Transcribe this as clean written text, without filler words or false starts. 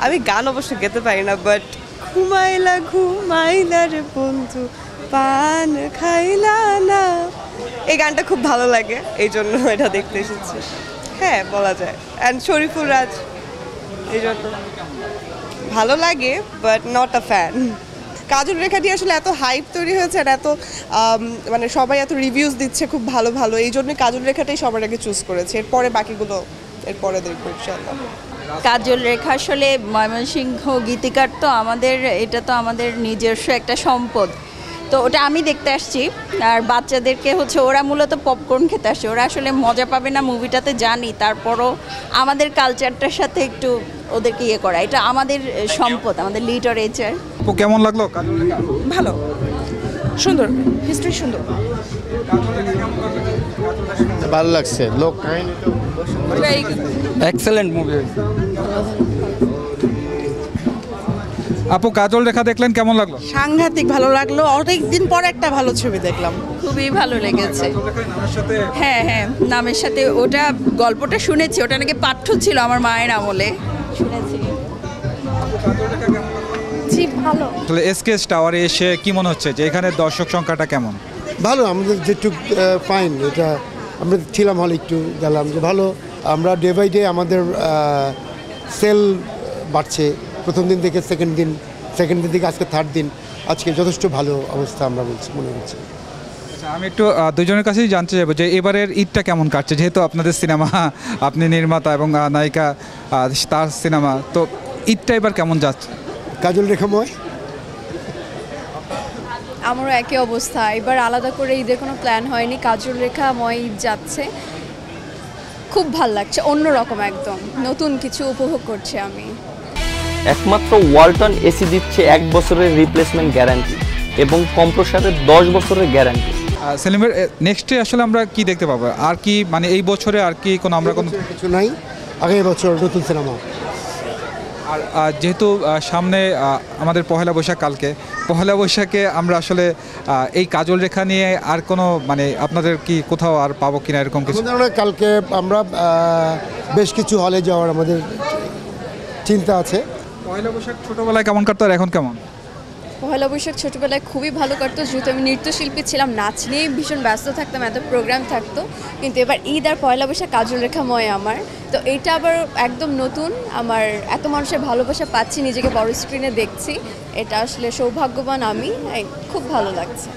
আমি গান অবশ্য গেতে পারি না, বাট ঘুমাইলা ঘুমাইলা রে বন্ধু পান খাইলা না, এই গানটা খুব ভালো লাগে, এই জন্য এটা দেখতে এসেছি। হ্যাঁ বলা যায়, অ্যান্ড শরীফুল রাজ, এই জন্য ভালো লাগে, বাট নট আ ফ্যান। কাজল রেখাটি আসলে এত হাইপ তৈরি হয়েছে আর এত মানে সবাই এত রিভিউজ দিচ্ছে খুব ভালো ভালো, এই জন্যই কাজল রেখাটাই সবার আগে চুজ করেছে, এরপরে বাকিগুলো এরপরে দেখবো ইনশাআল্লাহ। কাজল রেখা আসলে ময়মনসিংহ গীতিকার, তো আমাদের এটা তো আমাদের নিজস্ব একটা সম্পদ, তো ওটা আমি দেখতে আসছি। আর বাচ্চাদেরকে হচ্ছে ওরা মূলত পপকর্ন খেতে আসছে, ওরা আসলে মজা পাবে না মুভিটাতে জানি, তারপরও আমাদের কালচারটার সাথে একটু ওদেরকে ইয়ে করা, এটা আমাদের সম্পদ, আমাদের লিটারেচার। কেমন লাগলো কাজল রেখা? ভালো, সুন্দর, হিস্ট্রি সুন্দর, ভালো লাগছে। লোক কাহিনী তো এক্সেলেন্ট মুভি। আপু কাজল রেখা দেখলেন, কেমন লাগলো? সাংঘাতিক ভালো লাগলো, অনেক দিন পর একটা ভালো ছবি দেখলাম, খুবই ভালো লেগেছে। হ্যাঁ হ্যাঁ, নামের সাথে ওটা গল্পটা শুনেছি, ওটা নাকি পাঠ্য ছিল আমার মায়ের আমলে, শুনেছি। জি ভালো। তাহলে এসকেএস টাওয়ারে এসে কি মনে হচ্ছে যে এখানে দর্শক সংখ্যাটা কেমন? ভালো, আমাদের যেটুক ফাইন, এটা আমরা ছিলাম হলে একটু গেলাম যে ভালো। আমরা ডে বাই ডে আমাদের সেল বাড়ছে, প্রথম দিন থেকে সেকেন্ড দিন থেকে আজকে থার্ড দিন, আজকে যথেষ্ট ভালো অবস্থা আমরা বলছি মনে হচ্ছে। আচ্ছা, আমি একটু দুজনের কাছেই জানতে চাইবো যে এবারের ঈদটা কেমন কাটছে, যেহেতু আপনাদের সিনেমা, আপনি নির্মাতা এবং নায়িকা, তার সিনেমা, তো ঈদটা এবার কেমন যাচ্ছে? কাজল রেখাময় আমারও একই অবস্থা, এবার আলাদা করে ঈদের কোনো প্ল্যান হয়নি, কাজল রেখাময় ঈদ যাচ্ছে, খুব ভাল লাগছে, অন্যরকম একদম নতুন কিছু উপভোগ করছি আমি। একমাত্র ওয়ালটন এসি দিচ্ছে 1 বছরের রিপ্লেসমেন্ট গ্যারান্টি এবং কম্প্রেসারের 10 বছরের গ্যারান্টি। সেলিমের নেক্সটে আসলে আমরা কি দেখতে পাবো, আর কি মানে এই বছরে আর কি আমরা কোনো কিছু নাই, আগামী বছর নতুন সিনেমা। আর যেহেতু সামনে আমাদের পহেলা বৈশাখ, কালকে পহেলা বৈশাখে আমরা আসলে এই কাজল রেখা নিয়ে আর কোনো মানে আপনাদের কি কোথাও আর পাবো কিনা এরকম কিছু? কালকে আমরা বেশ কিছু হলে যাওয়ার আমাদের চিন্তা আছে। পহেলা বৈশাখ ছোটোবেলায় কেমন কাটতো আর এখন কেমন? পহেলা বৈশাখ ছোটোবেলায় খুবই ভালো কাটতো, যেহেতু আমি নৃত্যশিল্পী ছিলাম, নাচ নিয়েই ভীষণ ব্যস্ত থাকতাম, এত প্রোগ্রাম থাকতো, কিন্তু এবার ঈদ আর পয়লা বৈশাখ কাজল রেখাময় আমার, তো এইটা আবার একদম নতুন, আমার এত মানুষের ভালোবাসা পাচ্ছি, নিজেকে বড় স্ক্রিনে দেখছি, এটা আসলে সৌভাগ্যবান আমি, খুব ভালো লাগছে।